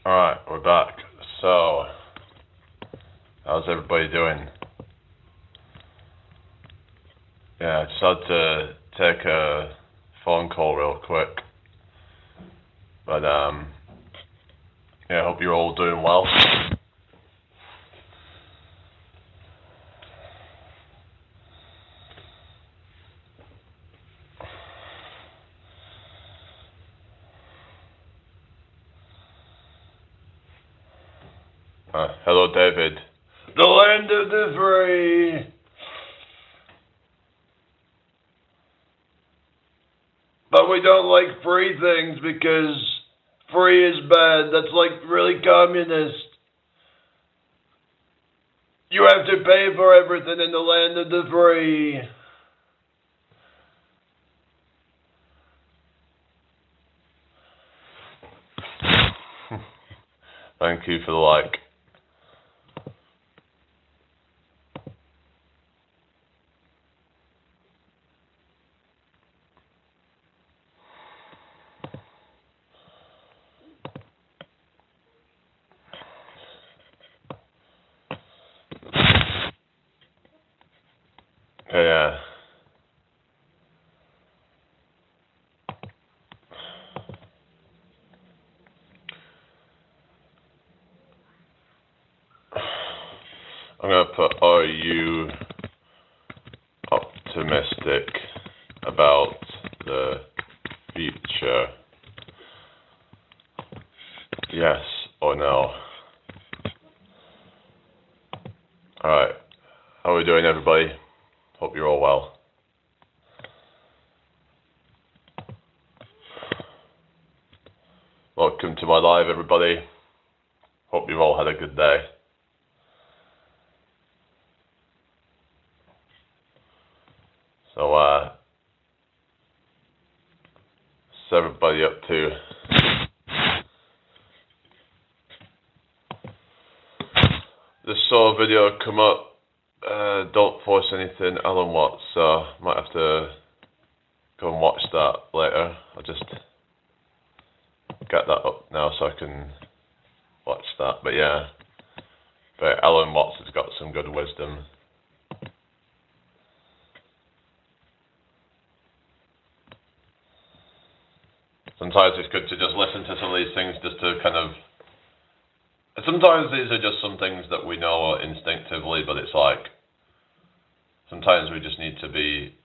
Alright, we're back. So, how's everybody doing? Yeah, I just had to take a phone call real quick. But, yeah, I hope you're all doing well. Hello, David. The land of the free! But we don't like free things because free is bad. That's like really communist. You have to pay for everything in the land of the free. Thank you for the like. Yeah. I'm going to put, are you optimistic about the future? Yes or no? Alright, how are we doing, everybody? Hope you're all well. Welcome to my live, everybody. Hope you've all had a good day. So, what's everybody up to? Just saw a video come up. Don't force anything, Alan Watts. So, might have to go and watch that later. I'll just get that up now so I can watch that. But yeah, Alan Watts has got some good wisdom. Sometimes it's good to just listen to some of these things just to kind of... Sometimes these are just some things that we know instinctively, but it's like... Sometimes we just need to be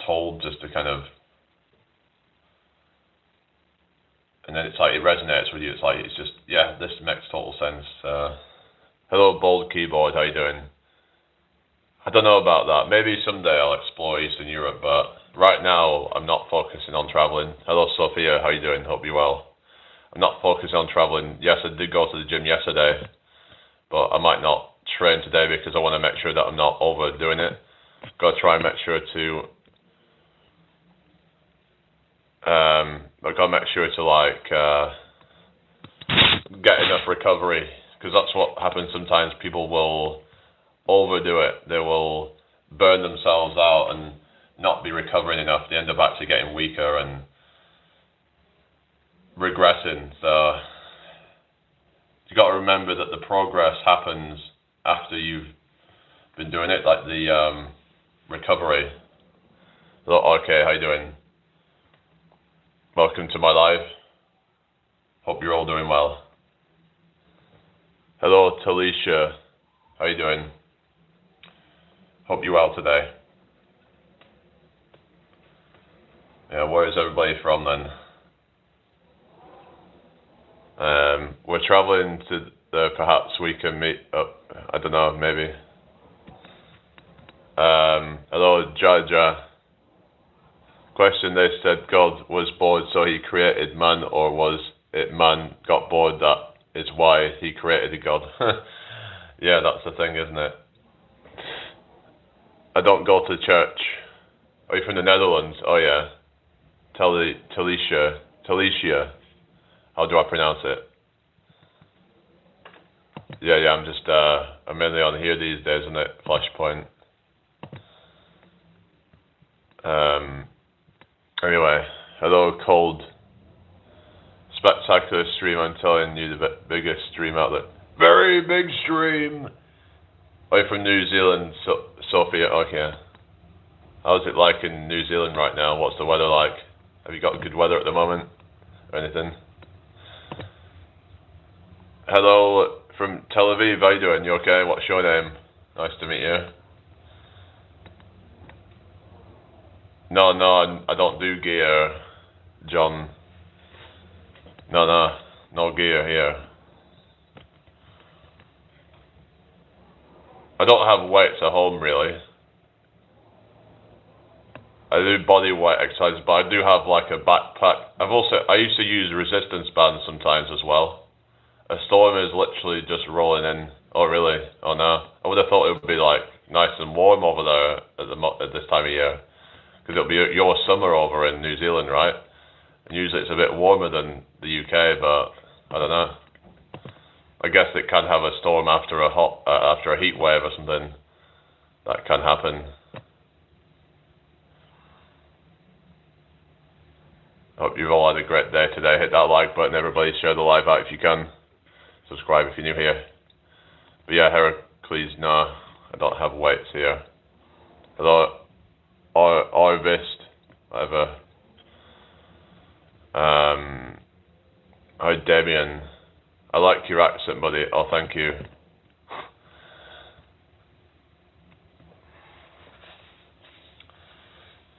told just to kind of... And then it's like it resonates with you. It's like, it's just, yeah, this makes total sense. Hello, Bold Keyboard, how you doing? I don't know about that. Maybe someday I'll explore Eastern Europe, but right now I'm not focusing on traveling. Hello, Sophia, how you doing? Hope you're well. I'm not focusing on traveling. Yes, I did go to the gym yesterday, but I might not train today because I want to make sure that I'm not overdoing it. Got to try and make sure to I've got to make sure to like get enough recovery, because that's what happens sometimes. People will overdo it. They will burn themselves out and not be recovering enough. They end up actually getting weaker and regressing. So you got to remember that the progress happens after you've been doing it, like the recovery. Hello, okay, how you doing? Welcome to my live. Hope you're all doing well. Hello, Talisha. How you doing? Hope you're well today. Yeah, where is everybody from then? We're traveling to perhaps we can meet up. I don't know, maybe. Hello, Jaja. Question, they said God was bored so he created man, or was it man got bored that is why he created a God? Yeah, that's the thing, isn't it? I don't go to church. Are you from the Netherlands? Oh yeah. Talisha. How do I pronounce it? Yeah, I'm just, I'm mainly on here these days, isn't it? Flashpoint. Anyway, hello, Cold Spectacular stream, I'm telling you, the biggest stream out there. Very big stream! Oh, you're from New Zealand, Sophia, okay. How's it like in New Zealand right now? What's the weather like? Have you got good weather at the moment? Or anything? Hello from Tel Aviv, how you doing? You okay? What's your name? Nice to meet you. No, I don't do gear, John. No gear here. I don't have weights at home really. I do body weight exercises, but I do have like a backpack. I used to use resistance bands sometimes as well. A storm is literally just rolling in. Oh really? Oh no. I would have thought it would be like nice and warm over there at this time of year, because it'll be your summer over in New Zealand, right? And usually it's a bit warmer than the UK, but I don't know. I guess it can have a storm after a heat wave or something. That can happen. Hope you've all had a great day today. Hit that like button, everybody. Share the live out if you can. Subscribe if you're new here. But yeah, Heracles, no, I don't have weights here. Hello, Arvist, whatever. Hi, Damien. I like your accent, buddy. Oh, thank you.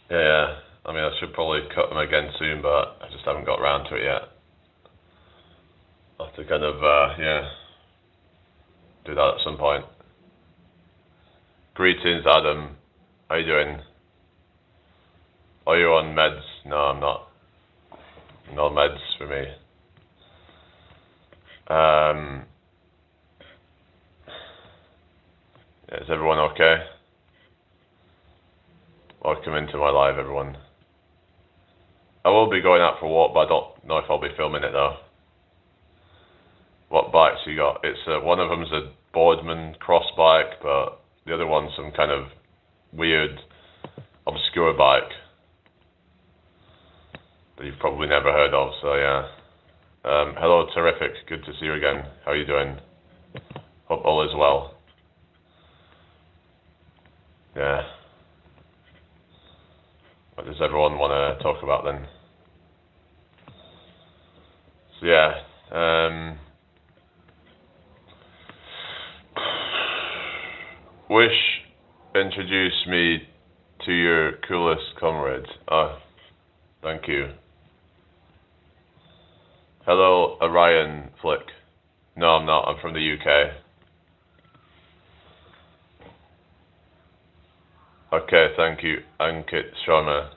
Yeah. I mean, I should probably cut them again soon, but I just haven't got around to it yet. I'll have to kind of, do that at some point. Greetings, Adam. How you doing? Are you on meds? No, I'm not. No meds for me. Is everyone okay? Welcome into my live, everyone. I will be going out for a walk, but I don't know if I'll be filming it though. What bikes you got? It's one of them's a Boardman cross bike, but the other one's some kind of weird, obscure bike that you've probably never heard of. So yeah. Hello, terrific. Good to see you again. How are you doing? Hope all is well. Yeah. What does everyone want to talk about then? So yeah. Wish introduced me to your coolest comrades. Oh, thank you. Hello, Orion Flick. No, I'm not. I'm from the UK. Okay, thank you. Ankit Sharma.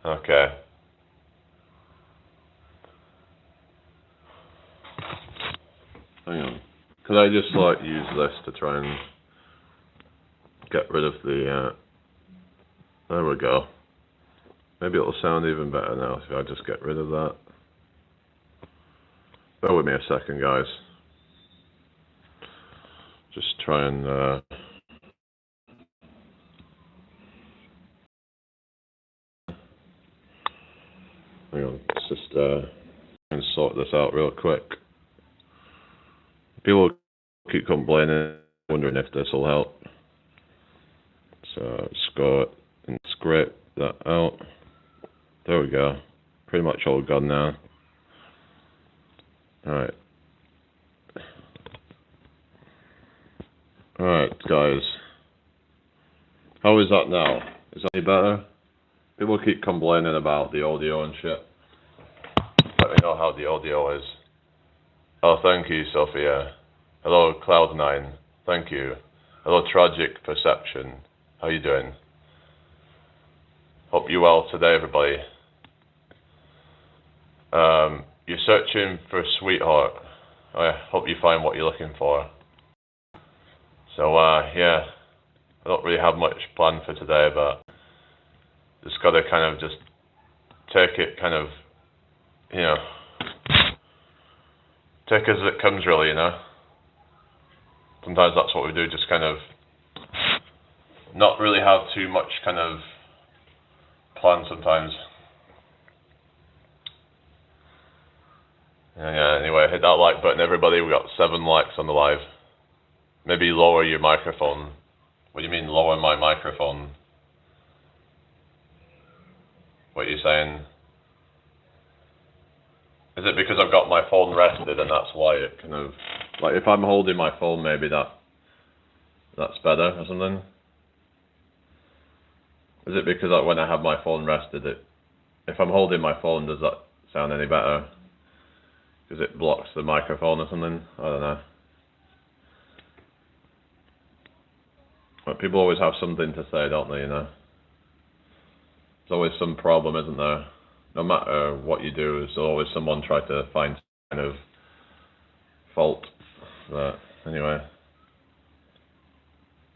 Okay. Hang on. Could I just use this to try and get rid of the there we go. Maybe it'll sound even better now if I just get rid of that. Bear with me a second, guys. Just try and hang on, let's just try and sort this out real quick. People keep complaining, wondering if this will help. So just go and scrape that out. There we go. Pretty much all gone now. Alright. Alright, guys. How is that now? Is that any better? People keep complaining about the audio and shit. Let me know how the audio is. Oh, thank you, Sophia. Hello, Cloud9. Thank you. Hello, Tragic Perception. How you doing? Hope you're well today, everybody. You're searching for a sweetheart. I hope you find what you're looking for. So, yeah. I don't really have much planned for today, but just gotta kind of just take it kind of, take as it comes really, Sometimes that's what we do, just kind of not really have too much kind of plan sometimes. anyway, hit that like button, everybody. We got 7 likes on the live. Maybe lower your microphone. What do you mean, lower my microphone? What are you saying? Is it because I've got my phone rested and that's why it kind of... Like, if I'm holding my phone, maybe that's better or something? Is it because when I have my phone rested, if I'm holding my phone, does that sound any better? Because it blocks the microphone or something? I don't know. But people always have something to say, don't they, you know? There's always some problem, isn't there? No matter what you do, there's always someone try to find some kind of fault. But anyway.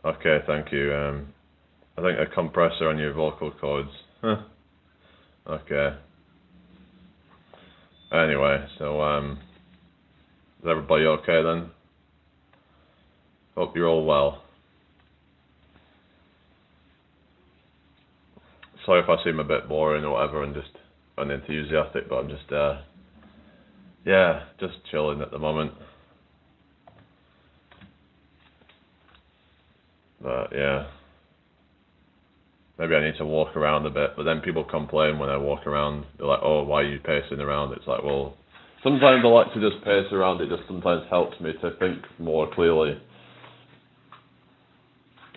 Okay, thank you. I think a compressor on your vocal cords. Huh. Okay. Anyway, so is everybody okay then? Hope you're all well. Sorry if I seem a bit boring or whatever and just unenthusiastic, but I'm just yeah, just chilling at the moment. But yeah. Maybe I need to walk around a bit, but then people complain when I walk around. They're like, oh, why are you pacing around? It's like, well, sometimes I like to just pace around. It just sometimes helps me to think more clearly.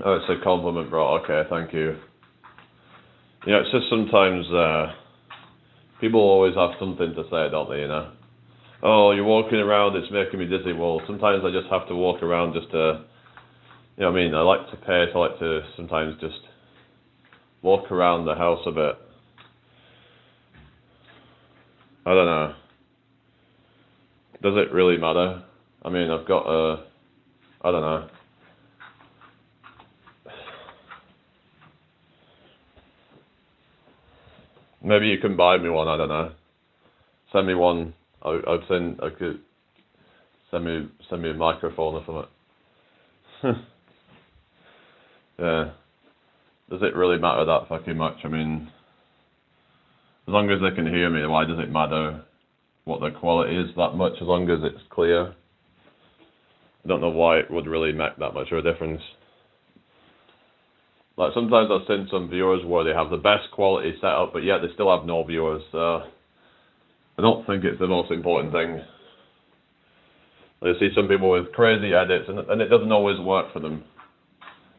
Oh, it's a compliment, bro. Okay, thank you. Yeah, it's just sometimes people always have something to say, don't they, you know? Oh, you're walking around, it's making me dizzy. Well, sometimes I just have to walk around just to, you know what I mean? I like to pace. I like to sometimes just walk around the house a bit. I don't know. Does it really matter? I mean, I've got I don't know. Maybe you can buy me one, I don't know. Send me one. I could send me a microphone or something. Yeah. Does it really matter that fucking much? I mean, as long as they can hear me, why does it matter what the quality is that much, as long as it's clear? I don't know why it would really make that much of a difference. Like, sometimes I've seen some viewers where they have the best quality setup, but yet they still have no viewers, so I don't think it's the most important thing. I see some people with crazy edits, and it doesn't always work for them,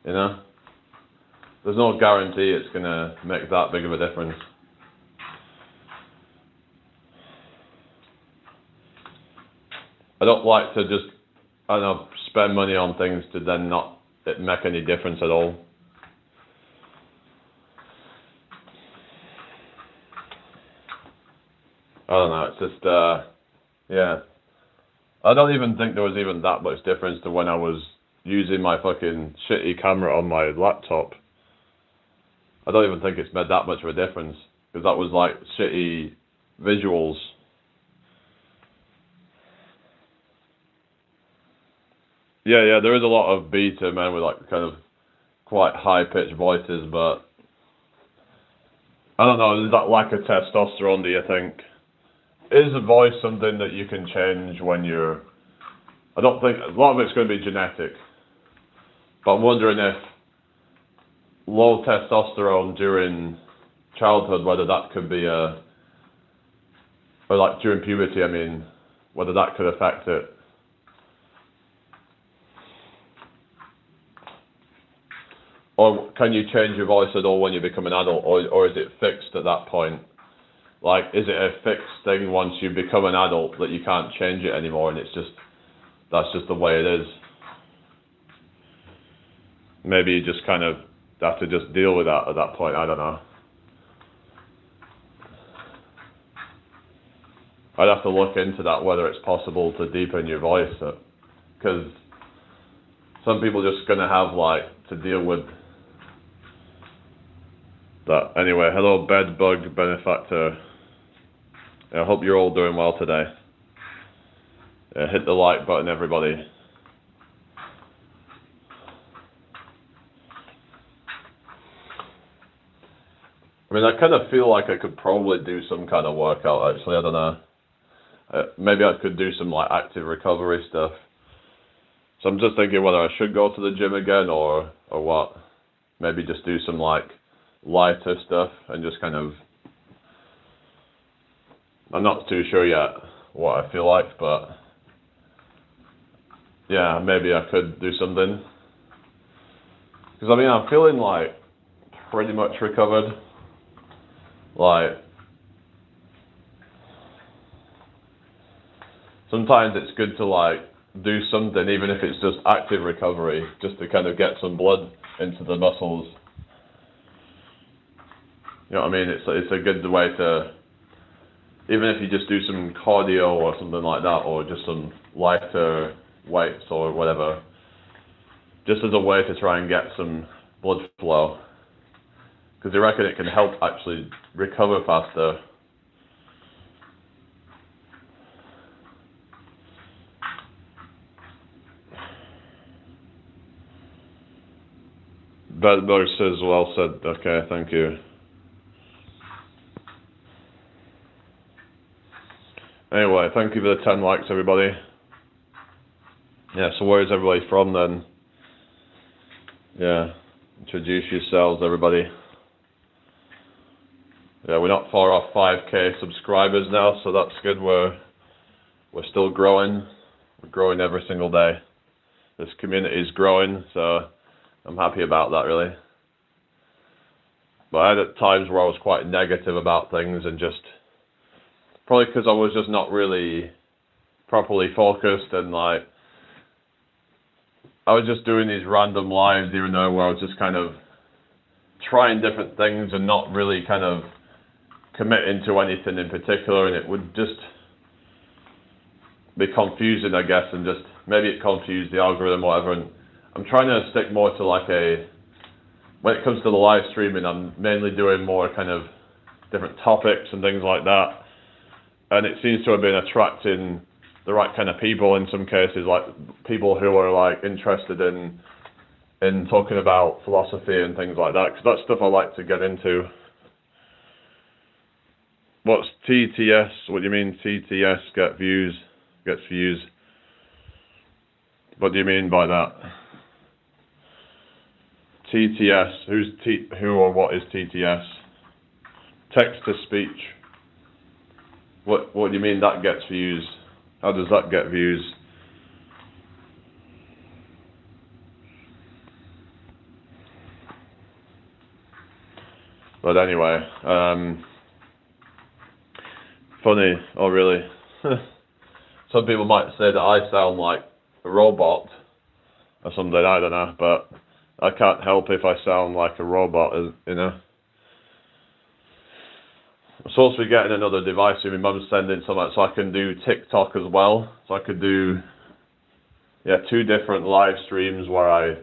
you know? There's no guarantee it's going to make that big of a difference. I don't like to just, I don't know, spend money on things to then not make any difference at all. I don't know, it's just, yeah. I don't even think there was even that much difference to when I was using my fucking shitty camera on my laptop. I don't even think it's made that much of a difference, because that was like shitty visuals. Yeah, there is a lot of beta men with like kind of quite high-pitched voices, but I don't know, is that lack of testosterone, do you think? Is a voice something that you can change when you're... I don't think... A lot of it's going to be genetic. But I'm wondering if low testosterone during childhood, whether that could be a... Or like during puberty, I mean, whether that could affect it. Or can you change your voice at all when you become an adult, or is it fixed at that point? Like, is it a fixed thing once you become an adult that you can't change it anymore, and it's just, that's just the way it is? Maybe you just kind of have to just deal with that at that point, I don't know. I'd have to look into that, whether it's possible to deepen your voice, because some people just going to have, like, to deal with that. Anyway, hello Bedbug Benefactor. I hope you're all doing well today. Hit the like button, everybody. I mean, I kind of feel like I could probably do some kind of workout, actually, I don't know. maybe I could do some like active recovery stuff. So I'm just thinking whether I should go to the gym again or what. Maybe just do some like lighter stuff and just kind of. I'm not too sure yet what I feel like, but yeah, maybe I could do something. Because I mean, I'm feeling like pretty much recovered. Like, sometimes it's good to like do something, even if it's just active recovery, just to kind of get some blood into the muscles. You know what I mean? It's a good way to, even if you just do some cardio or something like that, or just some lighter weights or whatever, just as a way to try and get some blood flow. Because I reckon it can help actually recover faster. Bedberg says, well said. Okay, thank you. Anyway, thank you for the 10 likes, everybody. Yeah, so where is everybody from then? Yeah, introduce yourselves, everybody. Yeah, we're not far off 5k subscribers now, so that's good. We're still growing. We're growing every single day. This community is growing, so I'm happy about that, really. But I had at times where I was quite negative about things, and just probably because I was just not really properly focused, and like I was just doing these random lives here and there where I was just kind of trying different things and not really kind of committing to anything in particular, and it would just be confusing, I guess, and just maybe it confused the algorithm or whatever. And I'm trying to stick more to like when it comes to the live streaming, I'm mainly doing more kind of different topics and things like that, and it seems to have been attracting the right kind of people in some cases, like people who are like interested in talking about philosophy and things like that, because that's stuff I like to get into. What's TTS? What do you mean TTS? Gets views. What do you mean by that? TTS. Who or what is TTS? Text to speech. What do you mean that gets views? How does that get views? But anyway, funny. Oh really? Some people might say that I sound like a robot or something, I don't know, but I can't help if I sound like a robot, you know. I'm supposed to be getting another device, so my mum's sending something so I can do TikTok as well. So I could do, 2 different live streams where I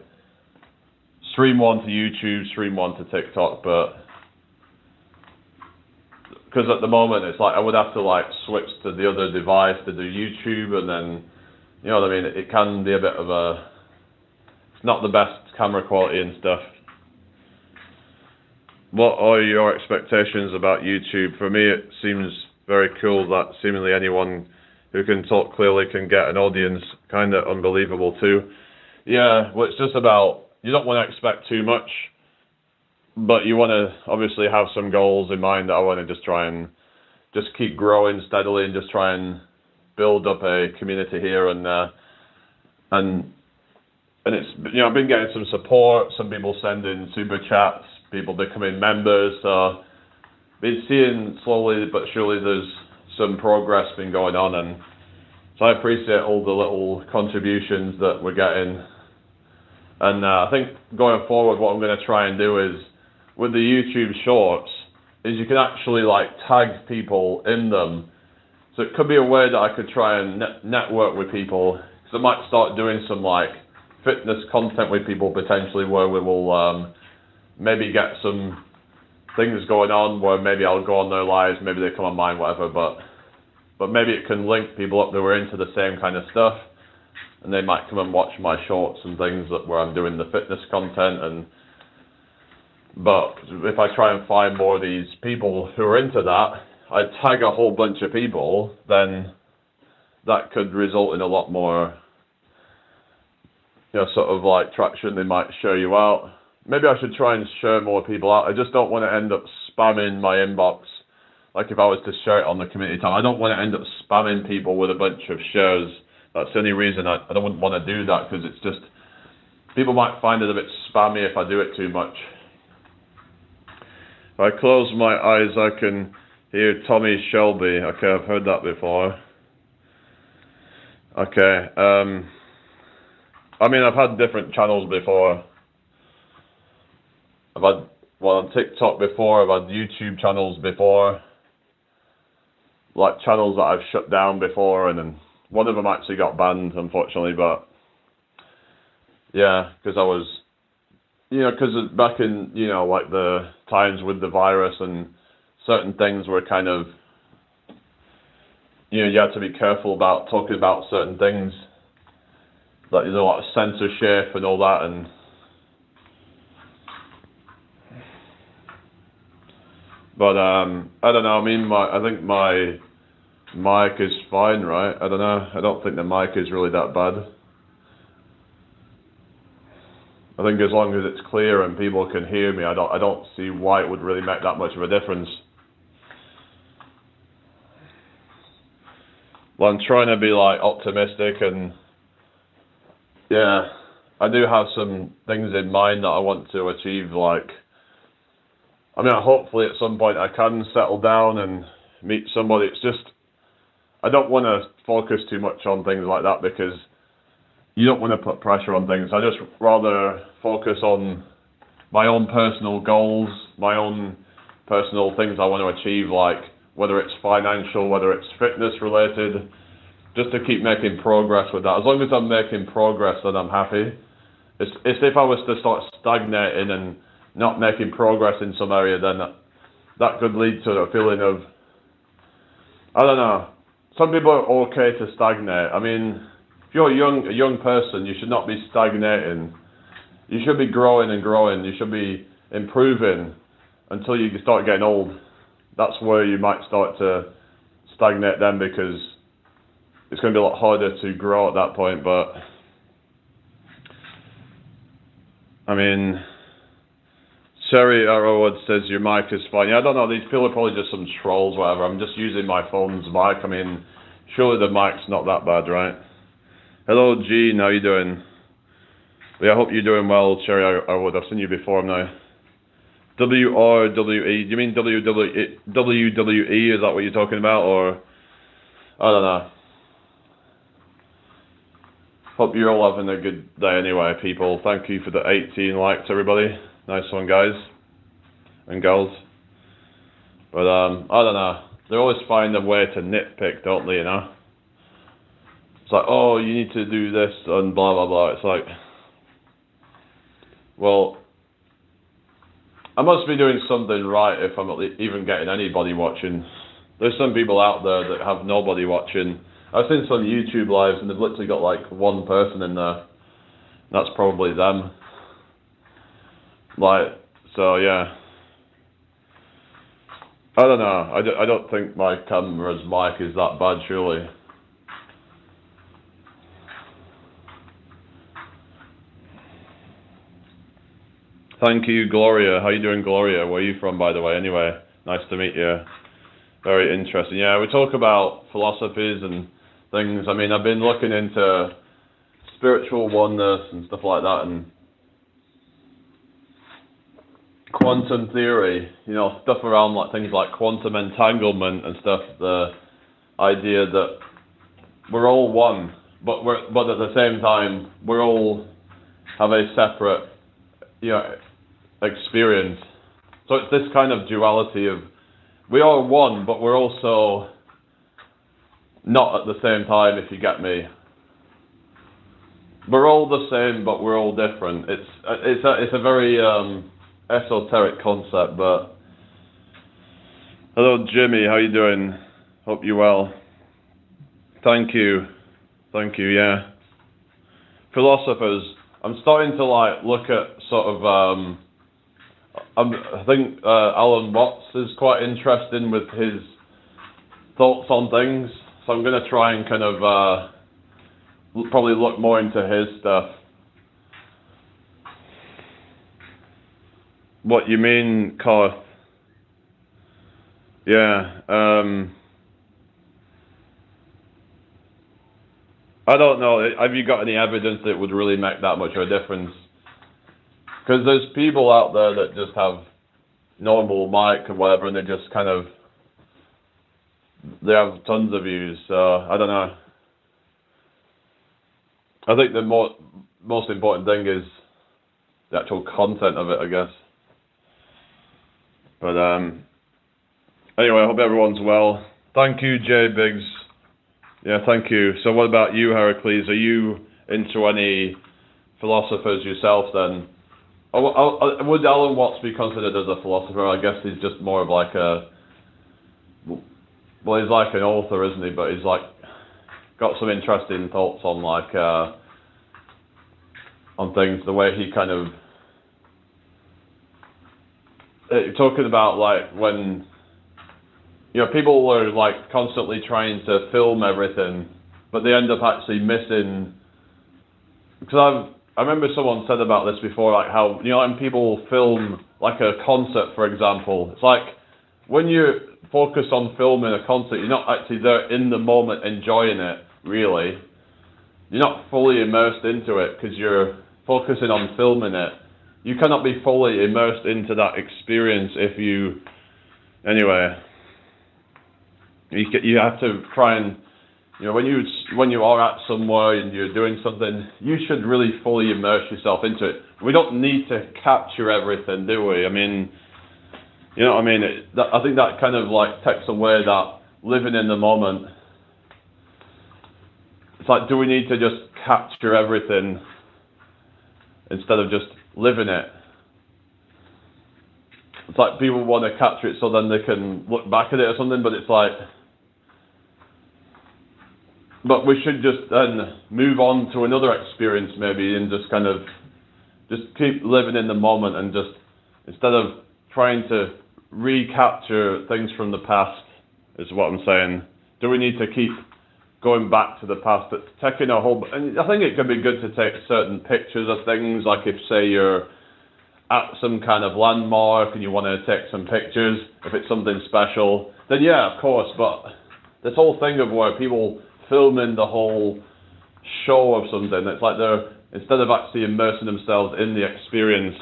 stream one to YouTube, stream one to TikTok, but because at the moment it's like I would have to like switch to the other device to do YouTube, and then, you know what I mean, it can be a bit of it's not the best camera quality and stuff. What are your expectations about YouTube? For me, it seems very cool that seemingly anyone who can talk clearly can get an audience. Kind of unbelievable too. Yeah, well, it's just about, you don't want to expect too much, but you want to obviously have some goals in mind that I want to just try and just keep growing steadily and just try and build up a community here, and it's, I've been getting some support, some people sending super chats, people becoming members, so been seeing slowly but surely there's some progress been going on, and so I appreciate all the little contributions that we're getting. And I think going forward, what I'm going to try and do is, with the YouTube shorts, is you can actually like tag people in them. So it could be a way that I could try and network with people, because I might start doing some like fitness content with people potentially, where we will maybe get some things going on where maybe I'll go on their lives, maybe they come on mine, whatever, but maybe it can link people up that were into the same kind of stuff, and they might come and watch my shorts and things where I'm doing the fitness content. But if I try and find more of these people who are into that, I tag a whole bunch of people, then that could result in a lot more, sort of like traction. They might share you out. Maybe I should try and share more people out. I just don't want to end up spamming my inbox. Like if I was to share it on the community tab, I don't want to end up spamming people with a bunch of shares. That's the only reason I don't want to do that, because it's just, people might find it a bit spammy if I do it too much. If I close my eyes, I can hear Tommy Shelby. Okay, I've heard that before. Okay. I mean, I've had different channels before. I've had on TikTok before. I've had YouTube channels before. Like channels that I've shut down before, and then one of them actually got banned, unfortunately. But yeah, because I was, because back in, like the times with the virus and certain things were kind of, you had to be careful about talking about certain things. Like there's a lot of censorship and all that, and but I don't know. I mean, I think my mic is fine, right? I don't know. I don't think the mic is really that bad. I think as long as it's clear and people can hear me, I don't see why it would really make that much of a difference. Well, I'm trying to be like optimistic, and yeah, I do have some things in mind that I want to achieve. Like, I mean, hopefully at some point I can settle down and meet somebody. It's just, I don't want to focus too much on things like that, because you don't want to put pressure on things. I just rather focus on my own personal goals, my own personal things I want to achieve, like whether it's financial, whether it's fitness related, just to keep making progress with that. As long as I'm making progress, then I'm happy. It's if I was to start stagnating and not making progress in some area, then that could lead to a feeling of, I don't know. Some people are okay to stagnate. I mean, if you're a young person, you should not be stagnating. You should be growing and growing. You should be improving until you start getting old. That's where you might start to stagnate then, because it's going to be a lot harder to grow at that point. But I mean, Sherry Arrowwood says your mic is fine. Yeah, I don't know. These people are probably just some trolls, whatever. I'm just using my phone's mic. I mean, surely the mic's not that bad, right? Hello, Gene. How you doing? Yeah, I hope you're doing well, Sherry Arrowwood. I've seen you before now. WRWE. Do you mean WWE? Is that what you're talking about? Or, I don't know. Hope you're all having a good day anyway, people. Thank you for the 18 likes, everybody. Nice one, guys and girls. But I don't know. They always find a way to nitpick, don't they? It's like, oh, you need to do this and blah blah blah. It's like, well, I must be doing something right if I'm even getting anybody watching. There's some people out there that have nobody watching. I've seen some YouTube lives and they've literally got like one person in there. That's probably them. Like, so yeah. I don't know. I don't think my camera's mic is that bad, surely. Thank you, Gloria. How you doing, Gloria? Where are you from, by the way? Anyway, nice to meet you. Very interesting. Yeah, we talk about philosophies and things. I mean, I've been looking into spiritual oneness and stuff like that, and quantum theory, stuff around like things like quantum entanglement and stuff. The idea that we're all one, but at the same time we're all have a separate, experience. So it's this kind of duality of we are one, but we're also not at the same time, if you get me. We're all the same, but we're all different. It's a very esoteric concept, but hello, Jimmy. How you doing? Hope you're well. Thank you. Yeah. Philosophers. I'm starting to look at sort of. I think Alan Watts is quite interesting with his thoughts on things. So I'm going to try and kind of probably look more into his stuff. What you mean, Koth? Yeah. I don't know. Have you got any evidence that would really make that much of a difference? Because there's people out there that just have normal mic and whatever, and they just kind of, they have tons of views. So I don't know. I think the most important thing is the actual content of it, I guess. But anyway, I hope everyone's well. Thank you, Jay Biggs. Yeah, thank you. So what about you, Heracles? Are you into any philosophers yourself then? Would Alan Watts be considered as a philosopher? I guess he's just more of like a... Well, he's like an author, isn't he? But he's like got some interesting thoughts on like on things. The way he kind of talking about like when people were like constantly trying to film everything, but they end up actually missing. Because I remember someone said about this before, like how when people film like a concert, for example, it's like when you focus on filming a concert, you're not actually there in the moment enjoying it. Really, you're not fully immersed into it because you're focusing on filming it. You cannot be fully immersed into that experience if you. Anyway, you have to try and. When you are at somewhere and you're doing something, you should really fully immerse yourself into it. We don't need to capture everything, do we? I mean, you know what I mean? I think that kind of like takes away that living in the moment. It's like, do we need to just capture everything instead of just living it? It's like people want to capture it so then they can look back at it or something, but it's like... But we should just then move on to another experience maybe and just kind of just keep living in the moment and just instead of trying to recapture things from the past is what I'm saying. Do we need to keep going back to the past? But taking a whole... And I think it can be good to take certain pictures of things, like if say you're at some kind of landmark and you want to take some pictures, if it's something special, then yeah, of course, but this whole thing of where people filming the whole show of something. It's like they're, instead of actually immersing themselves in the experience.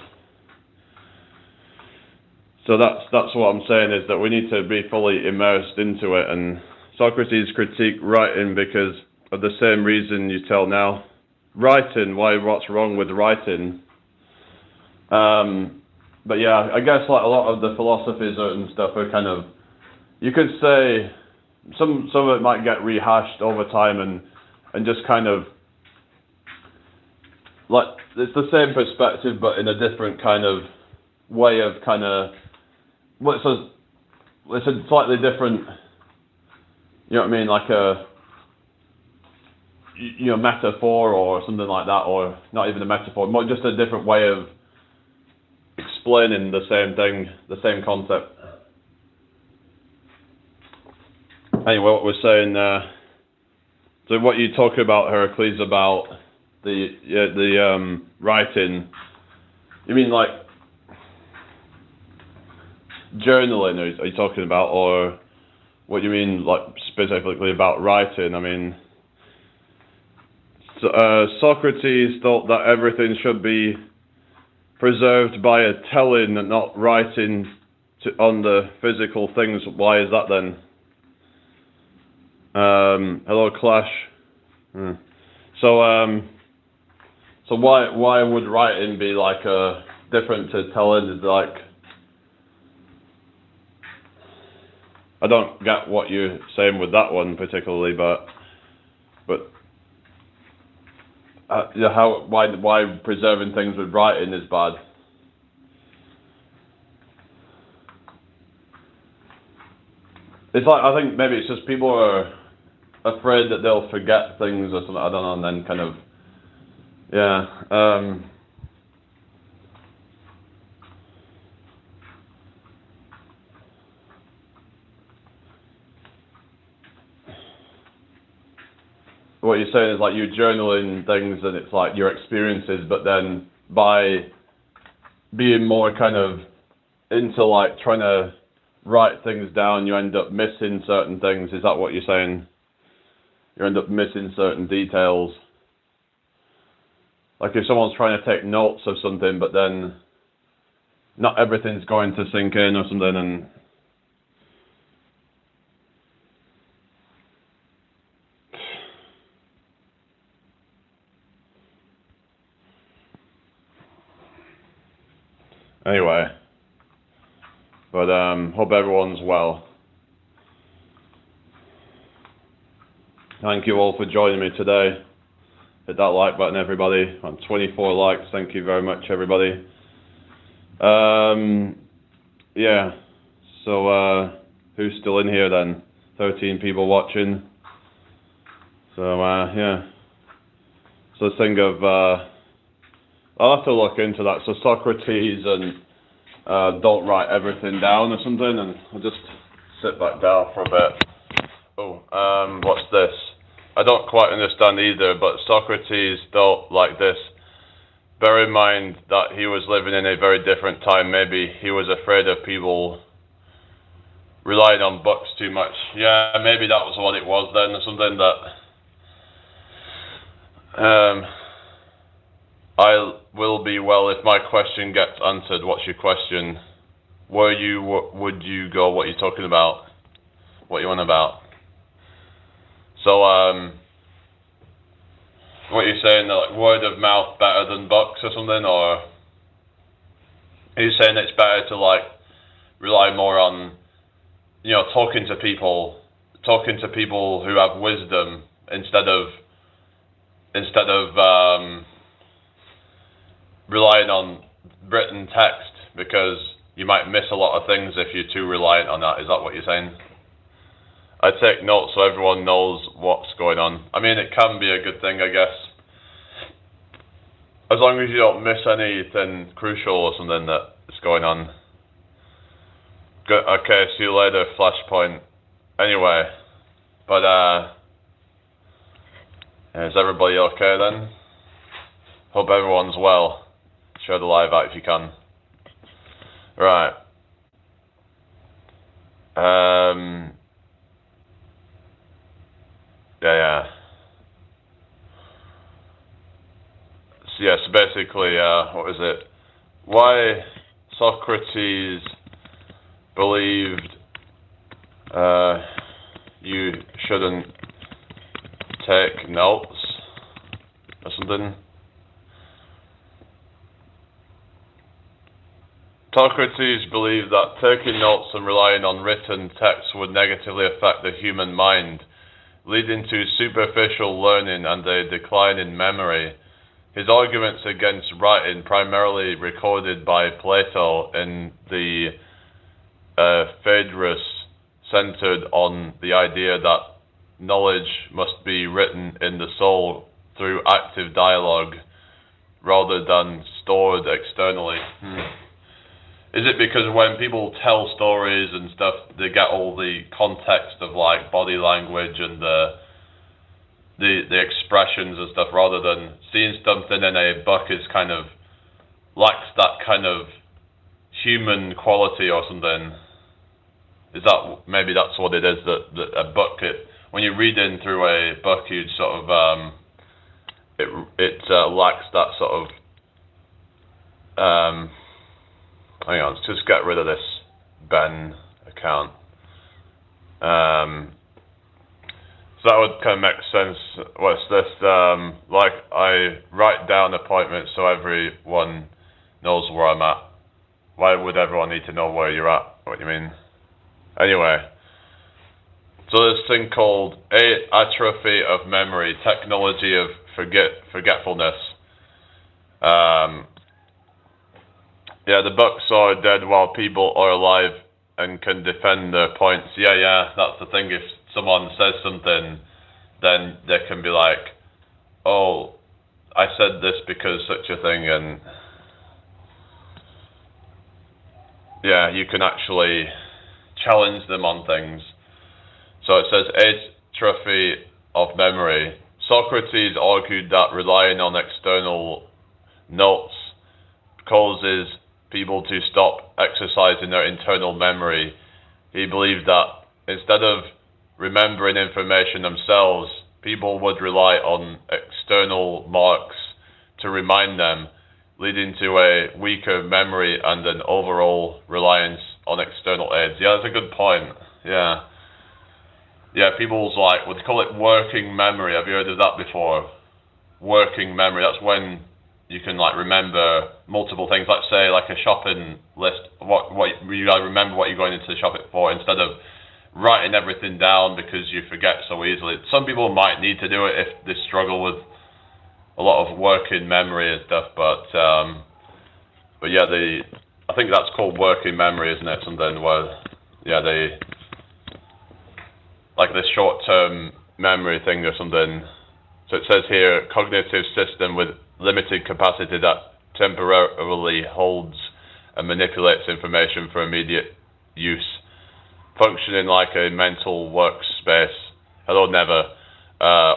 So that's what I'm saying, is that we need to be fully immersed into it. And Socrates critiqued writing because of the same reason you tell now. Writing, what's wrong with writing? But yeah, I guess like a lot of the philosophies and stuff are kind of, you could say, some of it might get rehashed over time and just kind of like it's the same perspective but in a different kind of way of kind of it's a slightly different, you know what I mean, like a metaphor or something like that, or not even a metaphor, more just a different way of explaining the same thing, the same concept. Anyway, what we're saying, so what you talk about, Heracles, about the writing, you mean like journaling, are you talking about, or what do you mean like specifically about writing? I mean, Socrates thought that everything should be preserved by a telling and not writing on the physical things. Why is that then? Hello, Clash. So why would writing be like different to telling? Is like, I don't get what you're saying with that one particularly, but why preserving things with writing is bad? It's like, I think maybe it's just people are afraid that they'll forget things or something, I don't know, and then kind of, yeah. what you're saying is like you're journaling things and it's like your experiences, but then by being more kind of into like trying to write things down, you end up missing certain things. Is that what you're saying? You end up missing certain details. Like if someone's trying to take notes of something, but then not everything's going to sink in or something, and anyway, but hope everyone's well. Thank you all for joining me today. Hit that like button, everybody. On 24 likes, thank you very much, everybody. Yeah, so who's still in here then? 13 people watching. So yeah. So think of, I'll have to look into that. So Socrates and don't write everything down or something, and I'll just sit back down for a bit. Oh, what's this? I don't quite understand either, but Socrates thought like this. Bear in mind that he was living in a very different time. Maybe he was afraid of people relying on books too much. Yeah, maybe that was what it was then, or something that... I will be well if my question gets answered. What's your question? Would you go? What are you talking about? What you on about? So, what you're saying, like word of mouth better than books or something, or are you saying it's better to like rely more on, talking to people who have wisdom instead of relying on written text, because you might miss a lot of things if you're too reliant on that? Is that what you're saying? I take notes so everyone knows what's going on. I mean, it can be a good thing, I guess, as long as you don't miss anything crucial or something that's going on. Good. Okay, see you later, Flashpoint. Anyway, but is everybody okay then? Hope everyone's well. Share the live out if you can. Right. Yeah. So basically, what was it? Why Socrates believed you shouldn't take notes or something? Socrates believed that taking notes and relying on written text would negatively affect the human mind, leading to superficial learning and a decline in memory. His arguments against writing, primarily recorded by Plato in the Phaedrus, centered on the idea that knowledge must be written in the soul through active dialogue rather than stored externally. Is it because when people tell stories and stuff, they get all the context of like body language and the expressions and stuff, rather than seeing something in a book is kind of lacks that kind of human quality or something? Is that maybe that's what it is, that a book, when you're reading through a book, you sort of it lacks that sort of hang on, let's just get rid of this Ben account. So that would kind of make sense. What's this? Like I write down appointments so everyone knows where I'm at. Why would everyone need to know where you're at? What do you mean? Anyway, so there's this thing called atrophy of memory, technology of forgetfulness. Yeah, the books are dead while people are alive and can defend their points. Yeah, that's the thing. If someone says something, then they can be like, oh, I said this because such a thing, and yeah, you can actually challenge them on things. So it says atrophy of memory. Socrates argued that relying on external notes causes people to stop exercising their internal memory. He believed that instead of remembering information themselves, people would rely on external marks to remind them, leading to a weaker memory and an overall reliance on external aids. Yeah, that's a good point. Yeah. Yeah, people's like, what they call it, working memory. Have you heard of that before? Working memory. That's when you can like remember multiple things. Let's say like a shopping list. What you gotta remember what you're going into the shopping for instead of writing everything down because you forget so easily. Some people might need to do it if they struggle with a lot of working memory and stuff. But yeah, I think that's called working memory, isn't it? Something where they like this short-term memory thing or something. So it says here, cognitive system with limited capacity that temporarily holds and manipulates information for immediate use, functioning like a mental workspace, hello never,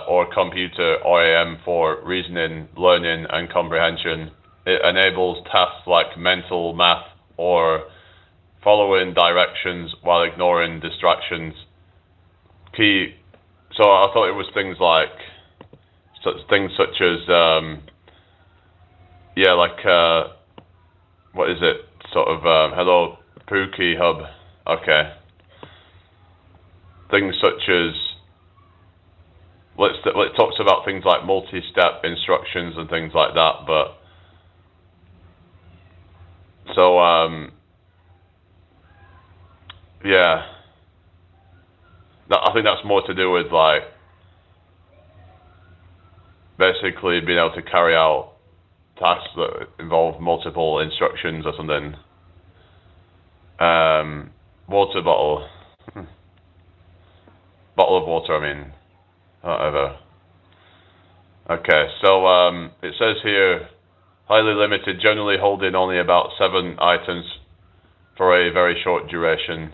or computer or AM for reasoning, learning and comprehension. It enables tasks like mental math or following directions while ignoring distractions. So I thought it was things like such as what is it? Sort of hello Pookie Hub. Okay. Things such as it talks about things like multi-step instructions and things like that, but so I think that's more to do with like basically being able to carry out tasks that involve multiple instructions or something. Water bottle. Bottle of water, I mean. Whatever. Okay, so it says here, highly limited, generally holding only about 7 items for a very short duration.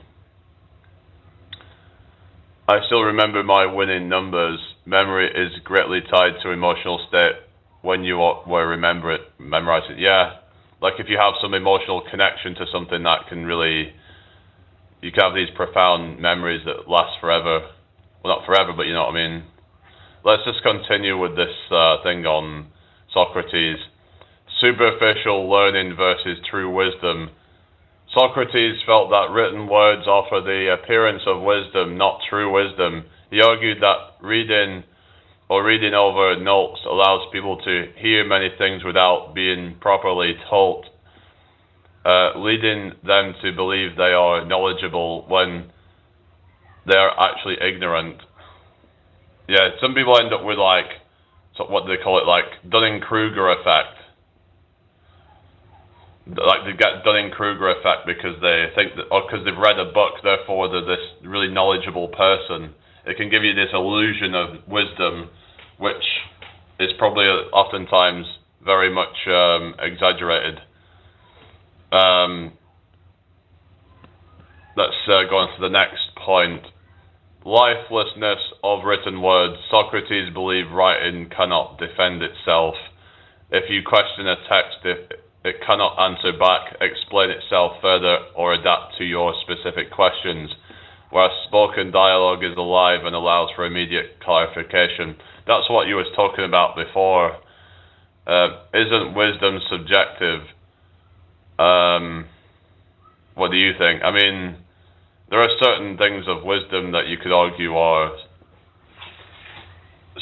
I still remember my winning numbers. Memory is greatly tied to emotional state when you were memorizing. Yeah, like if you have some emotional connection to something that can really, you can have these profound memories that last forever. Well, not forever, but you know what I mean. Let's just continue with this thing on Socrates. Superficial learning versus true wisdom. Socrates felt that written words offer the appearance of wisdom, not true wisdom. He argued that reading over notes allows people to hear many things without being properly taught, leading them to believe they are knowledgeable when they are actually ignorant. Yeah, some people end up with like, what they call it, like Dunning-Kruger effect. Like they get Dunning-Kruger effect because they think that, or because they've read a book, therefore they're this really knowledgeable person. It can give you this illusion of wisdom, which is probably oftentimes very much exaggerated. Let's go on to the next point. Lifelessness of written words. Socrates believed writing cannot defend itself. If you question a text, it cannot answer back, explain itself further, or adapt to your specific questions, whereas spoken dialogue is alive and allows for immediate clarification. That's what you was talking about before. Isn't wisdom subjective? What do you think? I mean, there are certain things of wisdom that you could argue are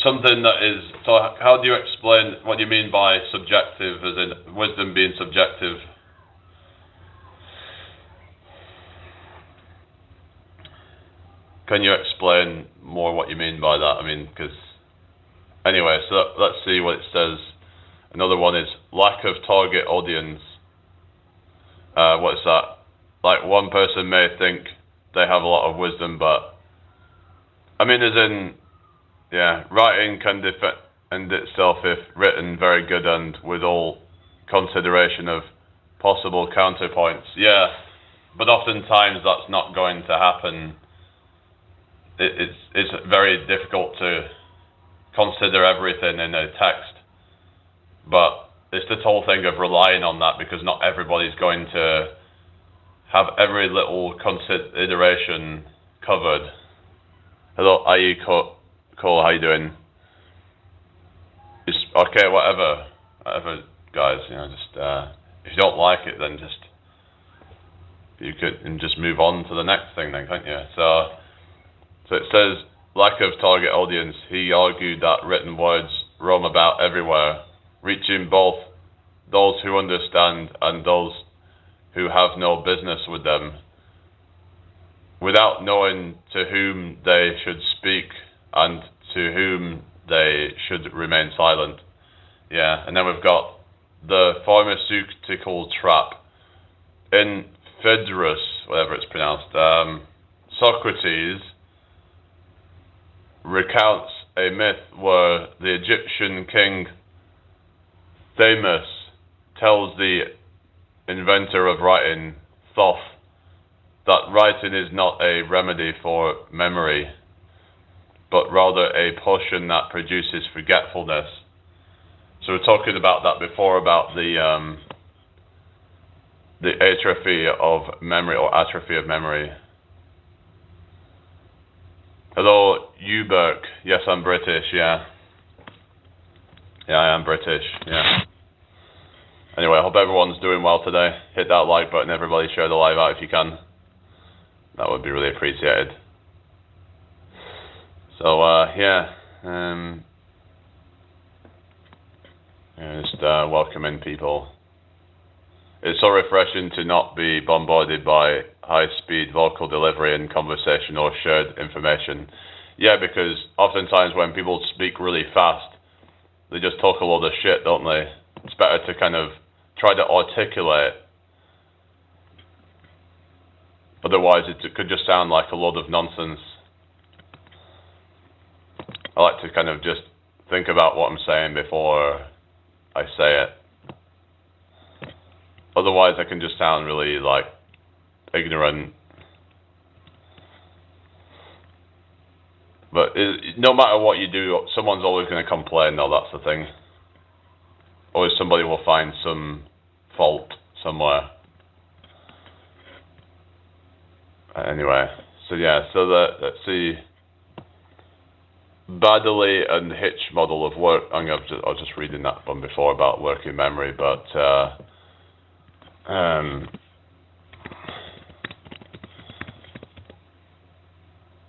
something that is... So how do you explain what you mean by subjective, as in wisdom being subjective? Can you explain more what you mean by that? I mean, because... Anyway, so let's see what it says. Another one is lack of target audience. What's that? Like, one person may think they have a lot of wisdom, but... I mean, as in... Yeah, writing can defend itself if written very good and with all consideration of possible counterpoints. Yeah, but oftentimes that's not going to happen. It's very difficult to consider everything in a text. But it's this whole thing of relying on that, because not everybody's going to have every little consideration covered. Hello, IE Cole, how you doing? Just okay, whatever, guys. Just if you don't like it, then you could just move on to the next thing, then, can't you? So it says lack of target audience. He argued that written words roam about everywhere, reaching both those who understand and those who have no business with them, without knowing to whom they should speak and to whom they should remain silent. Yeah, and then we've got the pharmaceutical trap. In Phaedrus, whatever it's pronounced, Socrates recounts a myth where the Egyptian king Thamus tells the inventor of writing, Thoth, that writing is not a remedy for memory, but rather a potion that produces forgetfulness. So we're talking about that before, about the atrophy of memory, or atrophy of memory. Hello, Uberk. Yes, I'm British, yeah. Yeah, I am British, yeah. Anyway, I hope everyone's doing well today. Hit that like button, everybody. Share the live out if you can. That would be really appreciated. So, just welcoming people. It's so refreshing to not be bombarded by high-speed vocal delivery and conversation or shared information. Yeah, because oftentimes when people speak really fast, they just talk a lot of shit, don't they? It's better to kind of try to articulate. Otherwise, it could just sound like a lot of nonsense. I like to kind of just think about what I'm saying before I say it. Otherwise, I can just sound really, like, ignorant. But no matter what you do, someone's always going to complain, though, that's the thing. Always somebody will find some fault somewhere. Anyway, so let's see. Baddeley and Hitch model of work. I was just reading that one before about working memory, but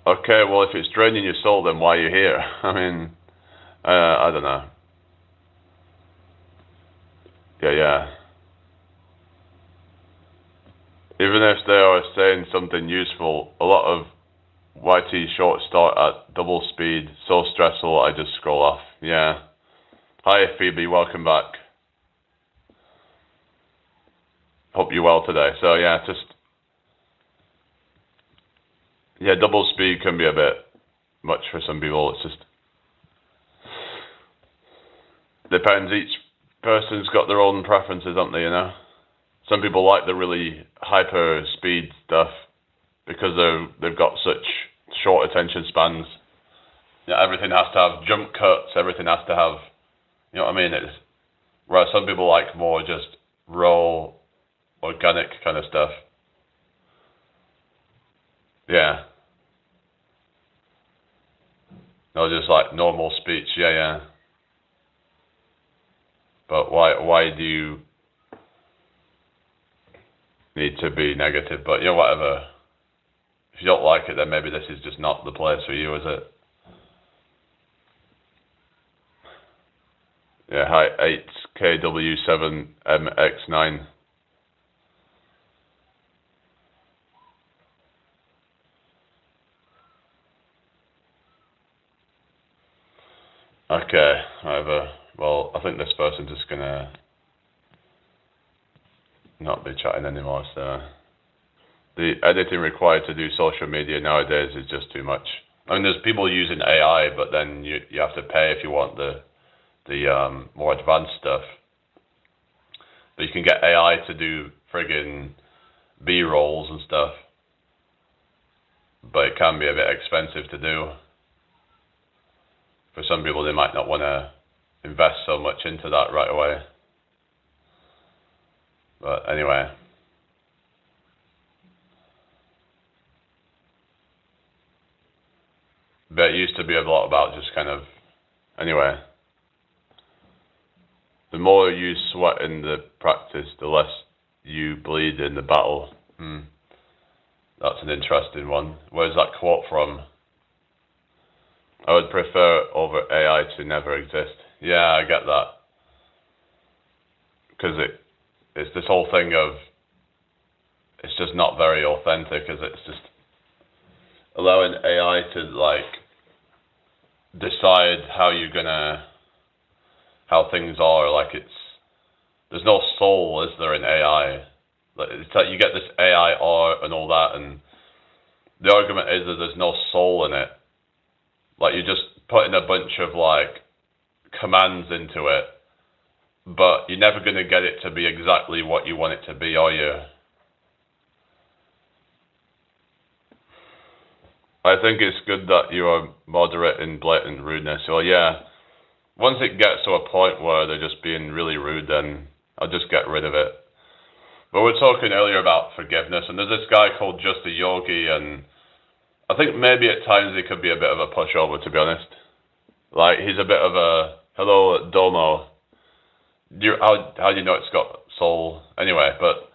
okay, well, if it's draining your soul, then why are you here? I mean, I don't know. Yeah. Even if they are saying something useful, a lot of YT shorts start at double speed, so stressful I just scroll off. Yeah. Hi Phoebe, welcome back. Hope you're well today. So yeah, double speed can be a bit much for some people. It's just depends. Each person's got their own preferences, haven't they, you know? Some people like the really hyper speed stuff because they've got such short attention spans. You know, everything has to have jump cuts, everything has to have, you know what I mean? Whereas some people like more just raw, organic kind of stuff. Yeah. No, just like normal speech, yeah. But why do you need to be negative? But you know, whatever. If you don't like it, then maybe this is just not the place for you, is it? Yeah, hi, 8KW7MX9. Okay, whatever. Well, I think this person's just gonna not be chatting anymore, so the editing required to do social media nowadays is just too much. I mean, there's people using AI, but then you have to pay if you want the more advanced stuff. But you can get AI to do friggin' B-rolls and stuff, but it can be a bit expensive to do. for some people, they might not want to invest so much into that right away. But anyway. But it used to be a lot about just kind of, anyway. The more you sweat in the practice, the less you bleed in the battle. That's an interesting one. Where's that quote from? I would prefer over AI to never exist. Yeah, I get that. Because it's this whole thing of, it's just not very authentic, is it? It's just allowing AI to like decide how things are. Like there's no soul, is there, in AI? Like, it's like you get this AI art and all that, and the argument is that there's no soul in it. Like, you're just putting a bunch of like commands into it, but you're never going to get it to be exactly what you want it to be, are you? I think it's good that you are moderate in blatant rudeness. Well, yeah, once it gets to a point where they're just being really rude, then I'll just get rid of it. But we were talking earlier about forgiveness, and there's this guy called Just a Yogi, and I think maybe at times he could be a bit of a pushover, to be honest. Like, he's a bit of a, hello, Domo. How do you know it's got soul? Anyway, but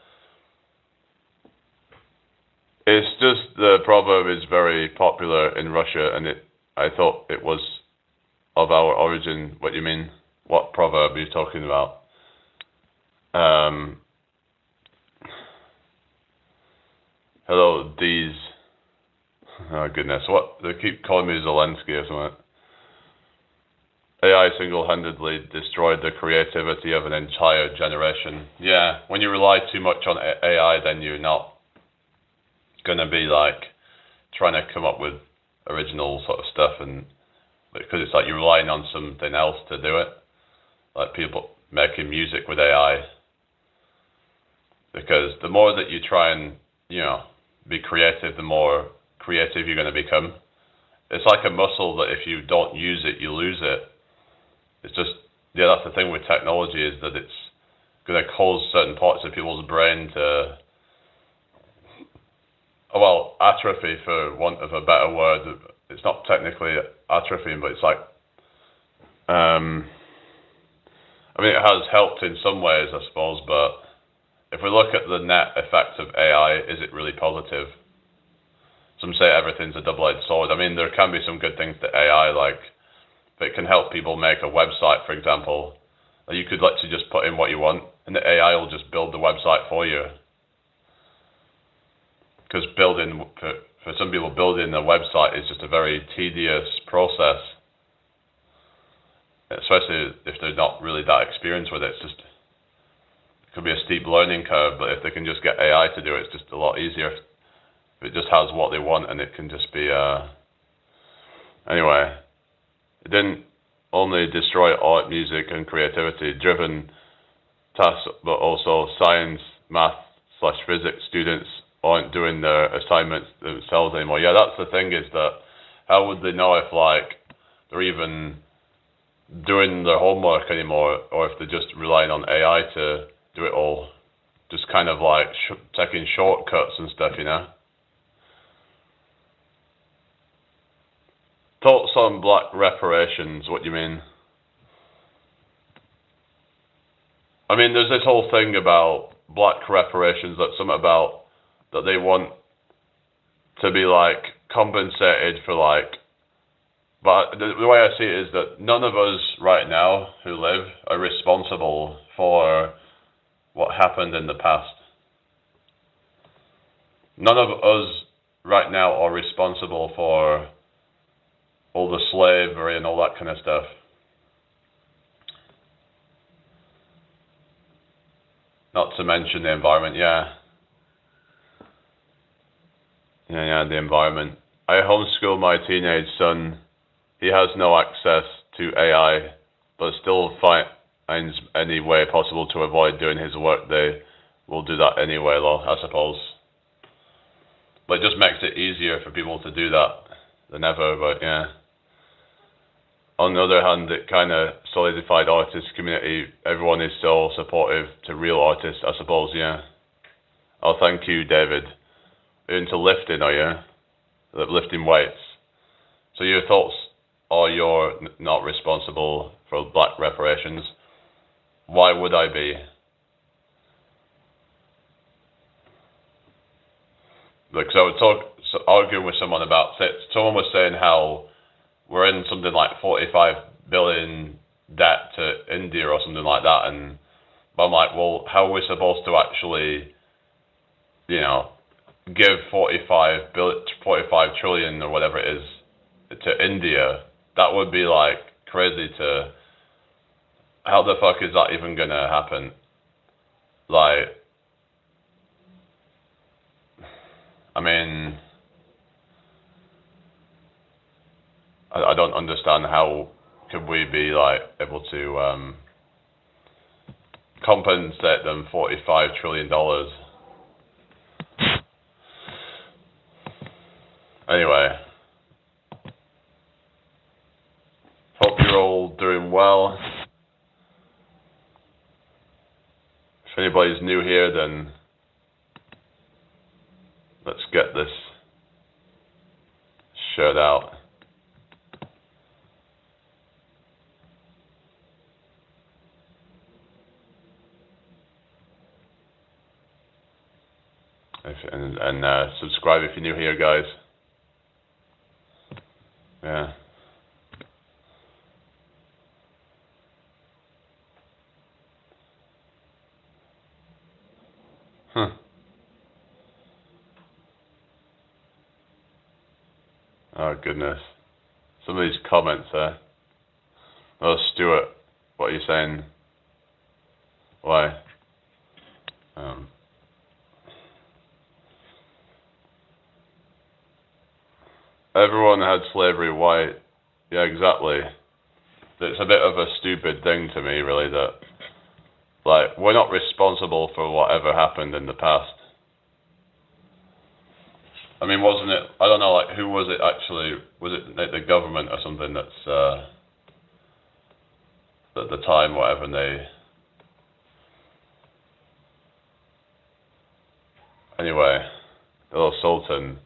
it's just the proverb is very popular in Russia, and I thought it was of our origin. What do you mean? What proverb are you talking about? Hello, D's. Oh goodness, what? They keep calling me Zelensky or something. AI single-handedly destroyed the creativity of an entire generation. Yeah, when you rely too much on AI, then you're not going to be like trying to come up with original sort of stuff, and because it's like you're relying on something else to do it, like people making music with AI. Because the more that you try and, be creative, the more creative you're going to become. It's like a muscle that if you don't use it, you lose it. It's just, that's the thing with technology, is that it's going to cause certain parts of people's brain to, atrophy, for want of a better word. It's not technically atrophying, but it's like, it has helped in some ways, I suppose, but if we look at the net effect of AI, is it really positive? Some say everything's a double-edged sword. There can be some good things to AI, like if it can help people make a website, for example. You could literally just put in what you want, and the AI will just build the website for you. Because for some people, building a website is just a very tedious process, especially if they're not really that experienced with it. It could be a steep learning curve, but if they can just get AI to do it, it's just a lot easier. If it just has what they want, and it can just be, anyway, it didn't only destroy art, music, and creativity-driven tasks, but also science, math/physics students aren't doing their assignments themselves anymore. Yeah, that's the thing, is that how would they know if, like, they're even doing their homework anymore, or if they're just relying on AI to do it all? Just kind of like taking shortcuts and stuff, Thoughts on black reparations, what do you mean? There's this whole thing about black reparations, that they want to be like compensated for, like, but the way I see it is that none of us right now who live are responsible for what happened in the past. None of us right now are responsible for all the slavery and all that kind of stuff. Not to mention the environment, yeah, the environment. I homeschool my teenage son. He has no access to AI, but still finds any way possible to avoid doing his work. They will do that anyway, though, I suppose. But it just makes it easier for people to do that than ever, but yeah. on the other hand, it kind of solidified artist community. Everyone is so supportive to real artists, I suppose, yeah. Oh, thank you, David. You're into lifting, are you? Lifting weights. So your thoughts are you're not responsible for black reparations. Why would I be? Because I was arguing with someone about it. Someone was saying how we're in something like 45 billion debt to India or something like that, and I'm like, well, how are we supposed to actually, give 45 trillion or whatever it is to India? That would be like crazy to. How the fuck is that even gonna happen? Like, I mean, I don't understand how could we be like able to compensate them $45 trillion. Anyway, hope you're all doing well. If anybody's new here, then let's get this shared out. And subscribe if you're new here, guys. Yeah. Huh. Oh goodness. Some of these comments there. Oh, Stuart, what are you saying? Why? Everyone had slavery. Why? Yeah, exactly. It's a bit of a stupid thing to me, really, that, like, we're not responsible for whatever happened in the past. I mean, wasn't it, I don't know, like, who was it actually, was it the government or something that's, at the time, whatever, and anyway, the little sultan,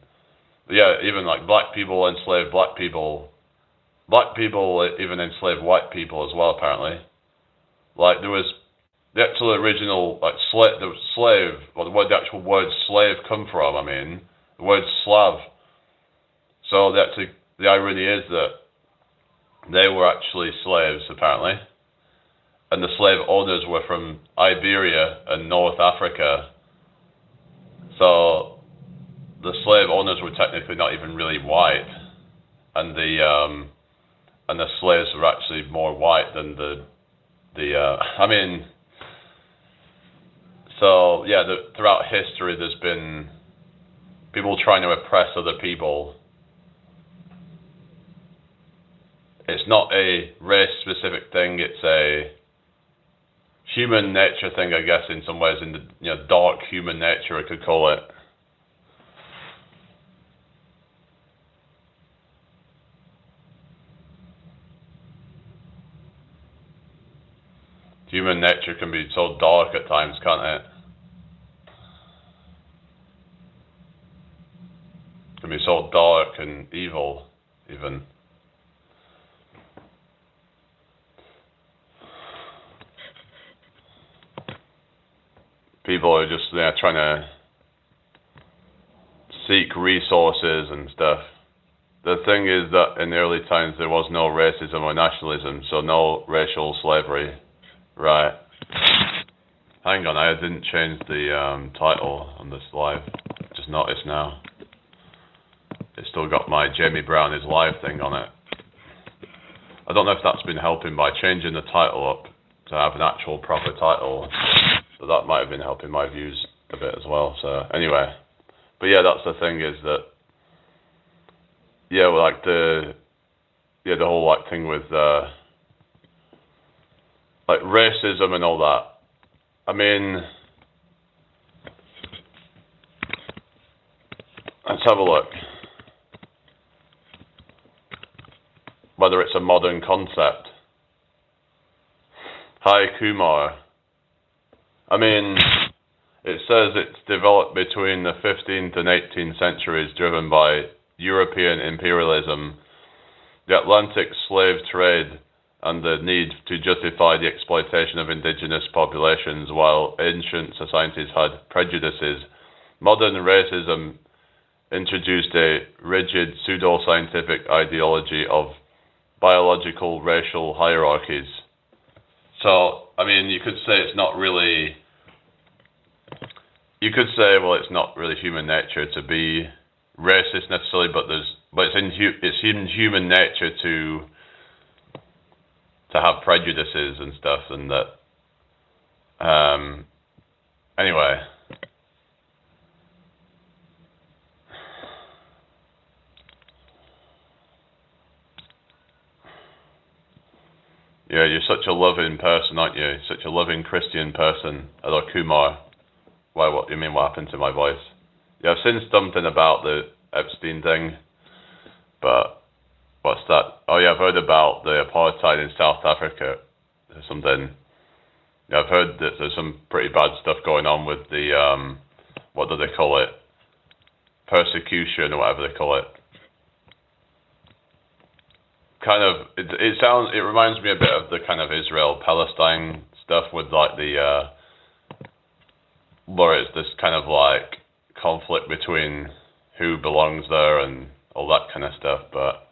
but yeah, even, like, black people enslaved black people even enslaved white people as well, apparently. Like, there was the actual original, like, slave, or where the actual word slave come from, I mean, the word Slav. So the irony is that they were actually slaves, apparently, and the slave owners were from Iberia and North Africa. So the slave owners were technically not even really white, and the slaves were actually more white than I mean. So yeah, throughout history, there's been people trying to oppress other people. It's not a race-specific thing. It's a human nature thing, I guess, in some ways. In the dark human nature, I could call it. Human nature can be so dark at times, can't it? It can be so dark and evil, even. People are just trying to seek resources and stuff. The thing is that in the early times there was no racism or nationalism, so no racial slavery. Right. Hang on, I didn't change the title on this live. Just noticed now. It's still got my Jamie Brown is live thing on it. I don't know if that's been helping by changing the title up to have an actual proper title. So that might have been helping my views a bit as well. So anyway, but yeah, that's the thing is that like the whole like thing with like racism and all that. I mean, let's have a look. whether it's a modern concept. Hi, Kumar. I mean, it says it's developed between the 15th and 18th centuries, driven by European imperialism, the Atlantic slave trade, and the need to justify the exploitation of indigenous populations. While ancient societies had prejudices, modern racism introduced a rigid pseudo-scientific ideology of biological racial hierarchies. So, I mean, you could say it's not really... You could say, well, it's not really human nature to be racist necessarily, but it's in human nature to have prejudices and stuff, and that. Anyway. Yeah, you're such a loving person, aren't you? Such a loving Christian person. Hello, Kumar. Why, what do you mean, what happened to my voice? Yeah, I've seen something about the Epstein thing, but what's that? Oh yeah, I've heard about the apartheid in South Africa or something. Yeah, I've heard that there's some pretty bad stuff going on with the, what do they call it? Persecution or whatever they call it. Kind of, it reminds me a bit of the kind of Israel-Palestine stuff with like the, where it's this kind of like conflict between who belongs there and all that kind of stuff, but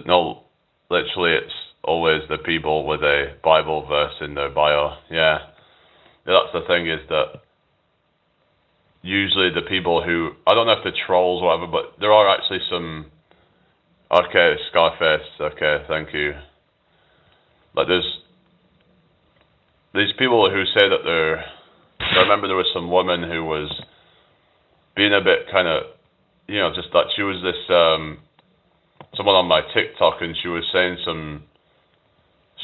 no, literally it's always the people with a Bible verse in their bio. Yeah, that's the thing, is that usually the people who, I don't know if they're trolls or whatever, but there are actually some, okay, Scarface, okay, thank you. Like there's these people who say that they're, I remember there was some woman who was being a bit kind of, you know, just that she was this, someone on my TikTok, and she was saying some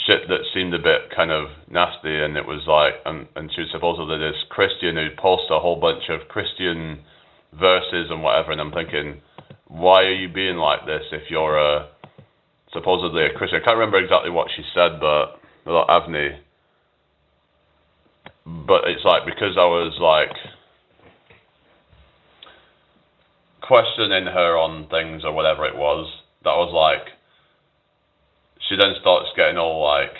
shit that seemed a bit kind of nasty, and it was like, and she was supposedly this Christian who posted a whole bunch of Christian verses and whatever, and I'm thinking, why are you being like this if you're supposedly a Christian? I can't remember exactly what she said, but Avni. But it's like, because I was like questioning her on things or whatever it was, that was like, she then starts getting all like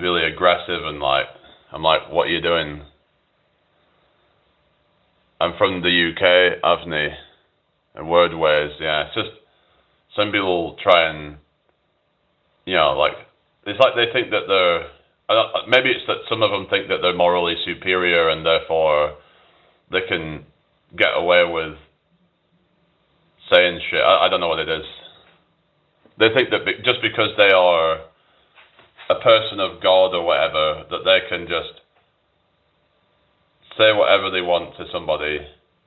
really aggressive, and like, I'm like, what are you doing? I'm from the UK, Avni, and Wordways, yeah, it's just, some people try and, you know, like, it's like they think that they're, maybe it's that some of them think that they're morally superior and therefore they can get away with saying shit. I don't know what it is. They think that just because they are a person of God or whatever, that they can just say whatever they want to somebody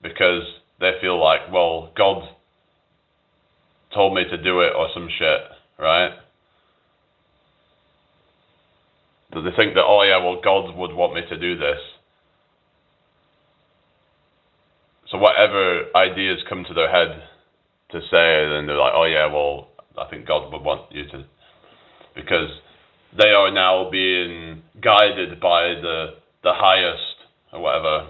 because they feel like, well, God told me to do it or some shit, right? That they think that, oh yeah, well, God would want me to do this. So whatever ideas come to their head to say, then they're like, oh yeah, well, I think God would want you to, because they are now being guided by the highest or whatever.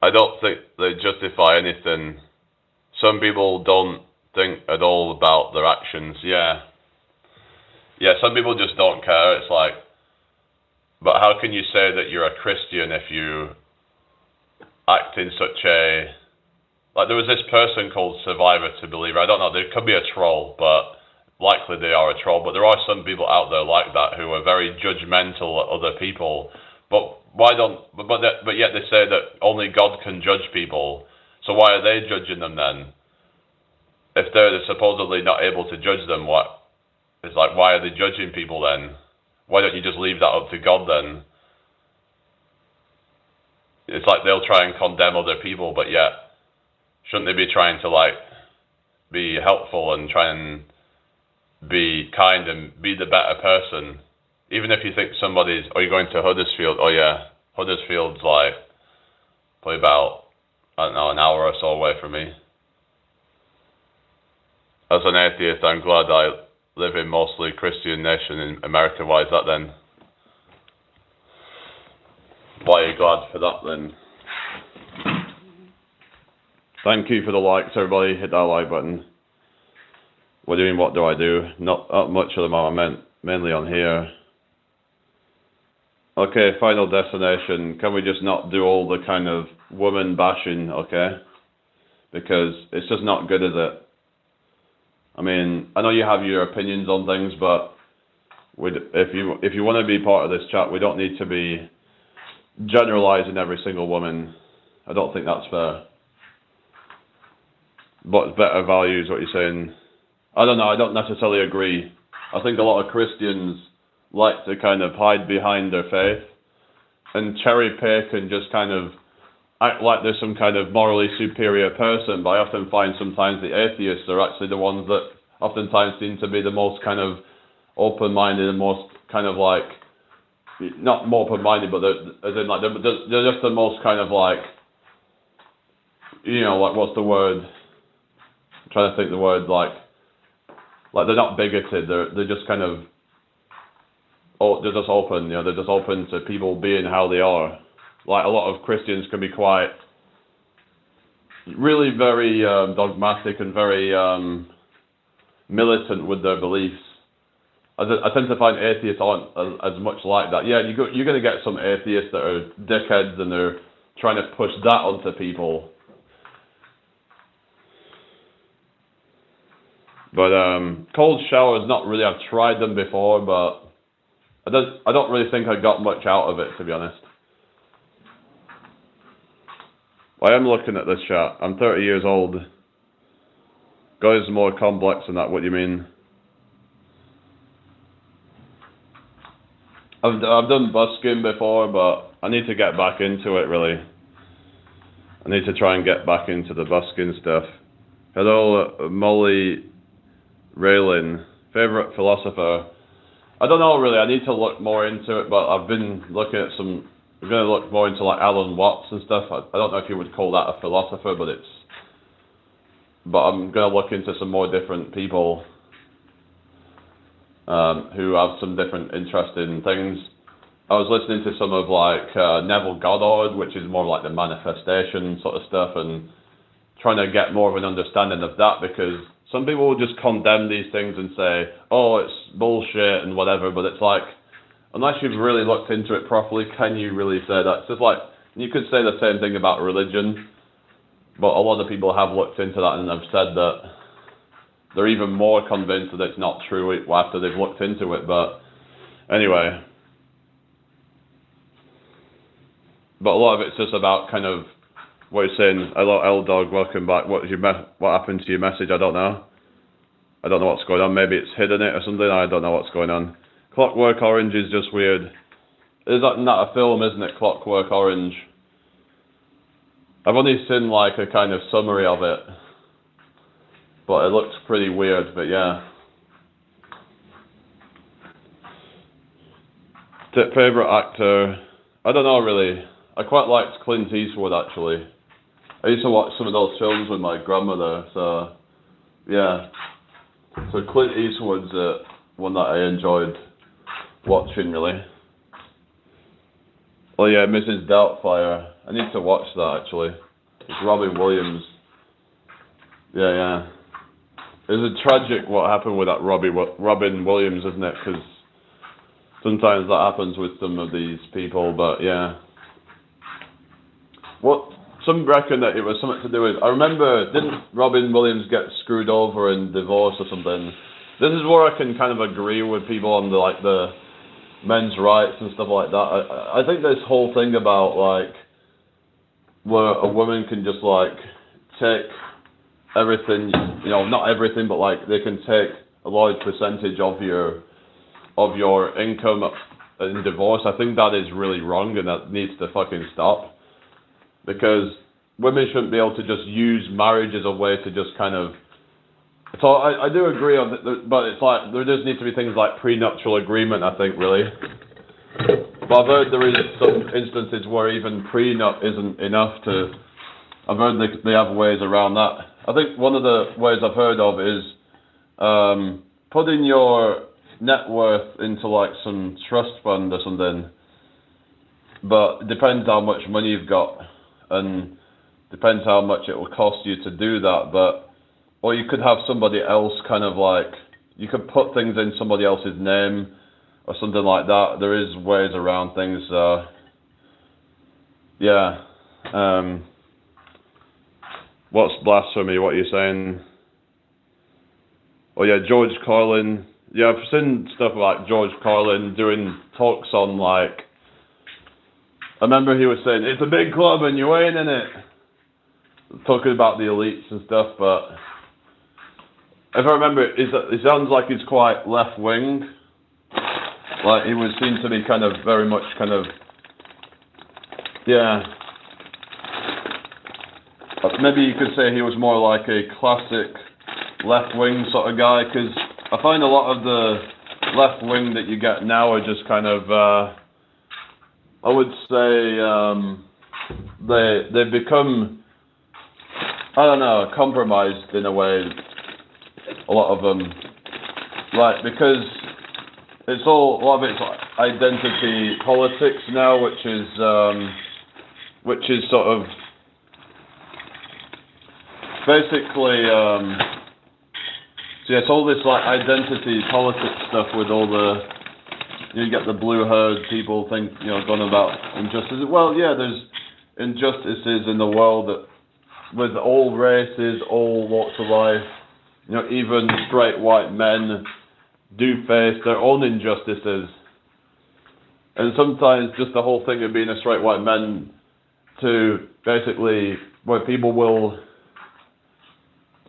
I don't think they justify anything. Some people don't think at all about their actions. Yeah, some people just don't care. It's like, but how can you say that you're a Christian if you act in such a, like, there was this person called Survivor to Believer. I don't know, there could be a troll, but likely they are a troll. But there are some people out there like that who are very judgmental of other people. But yet they say that only God can judge people. So why are they judging them then? If they're supposedly not able to judge them, what? It's like, why are they judging people then? Why don't you just leave that up to God then? It's like they'll try and condemn other people, but yet, shouldn't they be trying to like be helpful and try and be kind and be the better person? Even if you think somebody's, are you going to Huddersfield? Oh yeah, Huddersfield's like probably about, I don't know, an hour or so away from me. As an atheist, I'm glad I live in mostly Christian nation in America. Why is that then? Why are you glad for that then? Thank you for the likes, everybody. Hit that like button. What do you mean, what do I do? Not much of them are meant, mainly on here. Okay, final destination. Can we just not do all the kind of woman bashing, okay? Because it's just not good, is it? I mean, I know you have your opinions on things, but if you want to be part of this chat, we don't need to be generalizing every single woman. I don't think that's fair. But better values, what you're saying. I don't know, I don't necessarily agree. I think a lot of Christians like to kind of hide behind their faith and cherry pick and just kind of act like they're some kind of morally superior person, but I often find sometimes the atheists are actually the ones that oftentimes seem to be the most kind of open-minded and most kind of like, not more open-minded, but they're just the most kind of like, you know, like what's the word? I'm trying to think the word, like they're not bigoted, they're just kind of, they're just open, you know, they're just open to people being how they are. Like a lot of Christians can be quite, really very dogmatic and very militant with their beliefs. I tend to find atheists aren't as much like that. Yeah, you're going to get some atheists that are dickheads and they're trying to push that onto people. But cold showers, not really. I've tried them before, but I don't really think I got much out of it, to be honest. I am looking at this chat. I'm 30 years old. Guys are more complex than that. What do you mean? I've done busking before, but I need to get back into it, really. I need to try and get back into the busking stuff. Hello, Molly Raylin. Favorite philosopher? I don't know, really. I need to look more into it, but I've been looking at some... I'm going to look more into like Alan Watts and stuff. I don't know if you would call that a philosopher, but I'm going to look into some more different people who have some different interesting things. I was listening to some of like Neville Goddard, which is more like the manifestation sort of stuff, and trying to get more of an understanding of that, because some people will just condemn these things and say, oh, it's bullshit and whatever, but it's like, unless you've really looked into it properly, can you really say that? It's just like, you could say the same thing about religion, but a lot of people have looked into that and have said that they're even more convinced that it's not true after they've looked into it. But anyway, but a lot of it's just about kind of what you're saying. Hello, L-Dog, welcome back. What happened to your message? I don't know. I don't know what's going on. Maybe it's hidden it or something. I don't know what's going on. Clockwork Orange is just weird. Is that not a film, isn't it? Clockwork Orange. I've only seen like a kind of summary of it, but it looks pretty weird. But yeah. Favorite actor? I don't know really. I quite liked Clint Eastwood actually. I used to watch some of those films with my grandmother. So yeah. So Clint Eastwood's one that I enjoyed watching, really. Oh yeah, Mrs. Doubtfire. I need to watch that actually. It's Robin Williams. Yeah. It's tragic what happened with that Robin Williams, isn't it? Because sometimes that happens with some of these people, but yeah. Some reckon that it was something to do with... I remember, didn't Robin Williams get screwed over and divorced or something? This is where I can kind of agree with people on the men's rights and stuff like that. I think this whole thing about like where a woman can just like take everything, you know, not everything, but like they can take a large percentage of your income in divorce. I think that is really wrong and that needs to fucking stop, because women shouldn't be able to just use marriage as a way to just kind of... So I do agree on that, but it's like there does need to be things like prenuptial agreement, I think, really. But I've heard there is some instances where even prenup isn't enough I've heard they have ways around that. I think one of the ways I've heard of is putting your net worth into like some trust fund or something, but it depends how much money you've got, and depends how much it will cost you to do that. But or you could have somebody else kind of like, you could put things in somebody else's name or something like that. There is ways around things. Yeah. What's blasphemy? What are you saying? Oh yeah, George Carlin. Yeah, I've seen stuff like George Carlin doing talks on like, I remember he was saying, it's a big club and you ain't in it. Talking about the elites and stuff, but if I remember, it sounds like he's quite left-wing. Like, he would seem to be kind of very much kind of, yeah. Maybe you could say he was more like a classic left-wing sort of guy, because I find a lot of the left-wing that you get now are just kind of, I would say, they've become, I don't know, compromised in a way, a lot of them, like, because it's all, a lot of it's identity politics now, which is sort of, basically, so yeah, it's all this like identity politics stuff with all the, you get the blue herd people think, going about injustices. Well, yeah, there's injustices in the world that, with all races, all walks of life, even straight white men do face their own injustices. And sometimes just the whole thing of being a straight white man, to basically, where people will,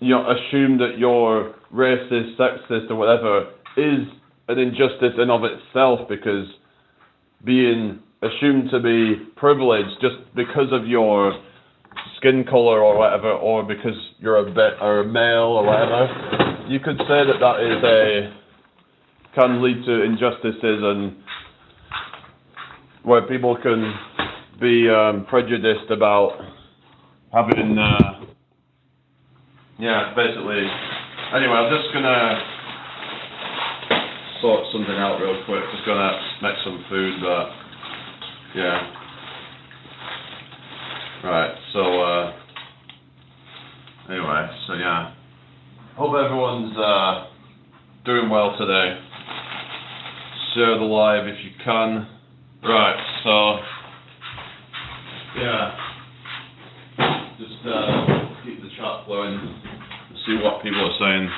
assume that you're racist, sexist, or whatever, is an injustice in of itself, because being assumed to be privileged just because of your skin color or whatever, or because you're a male or whatever, you could say that can lead to injustices, and where people can be prejudiced about having, basically. Anyway, I'm just gonna sort something out real quick. Just gonna make some food, but yeah. Right, so anyway, so yeah. Hope everyone's doing well today. Share the live if you can. Right, so yeah. Just keep the chat flowing and see what people are saying.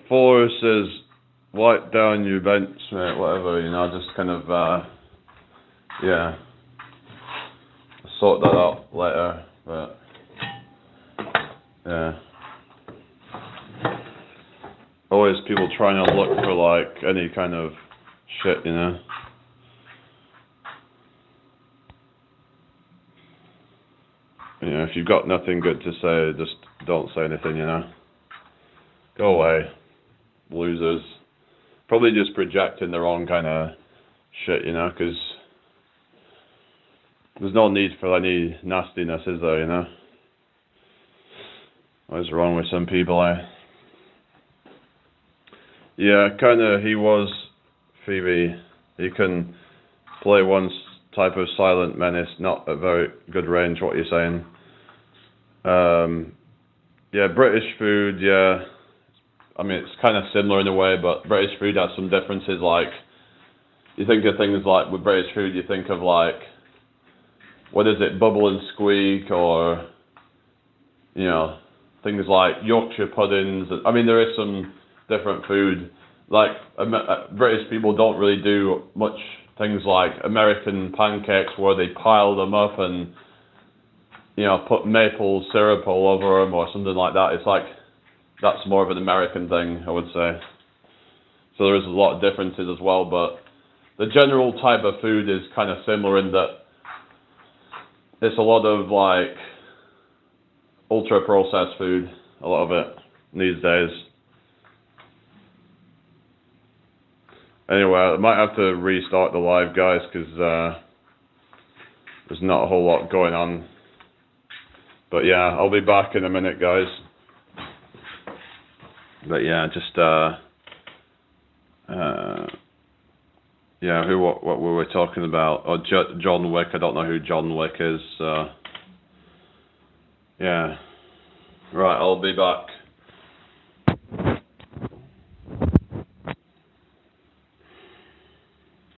Forrest says, wipe down your events, mate, whatever, just kind of, yeah, sort that out later, but, yeah. Always people trying to look for, like, any kind of shit, if you've got nothing good to say, just don't say anything, Go away, losers. Probably just projecting their own kind of shit, because there's no need for any nastiness, is there, What's wrong with some people, Yeah, kind of, he was, Phoebe. He can play one type of silent menace, not at very good range, what you're saying. Yeah, British food, yeah. I mean, it's kind of similar in a way, but British food has some differences. Like, you think of things like, with British food, you think of like, what is it, bubble and squeak, or, things like Yorkshire puddings. I mean, there is some different food. Like, British people don't really do much things like American pancakes, where they pile them up and, put maple syrup all over them or something like that. It's like, that's more of an American thing, I would say. So there is a lot of differences as well, but the general type of food is kind of similar in that it's a lot of like ultra processed food, a lot of it these days. Anyway, I might have to restart the live, guys, because there's not a whole lot going on. But yeah, I'll be back in a minute, guys. But yeah, just yeah, what we were talking about? Oh, John Wick. I don't know who John Wick is. Yeah. Right, I'll be back.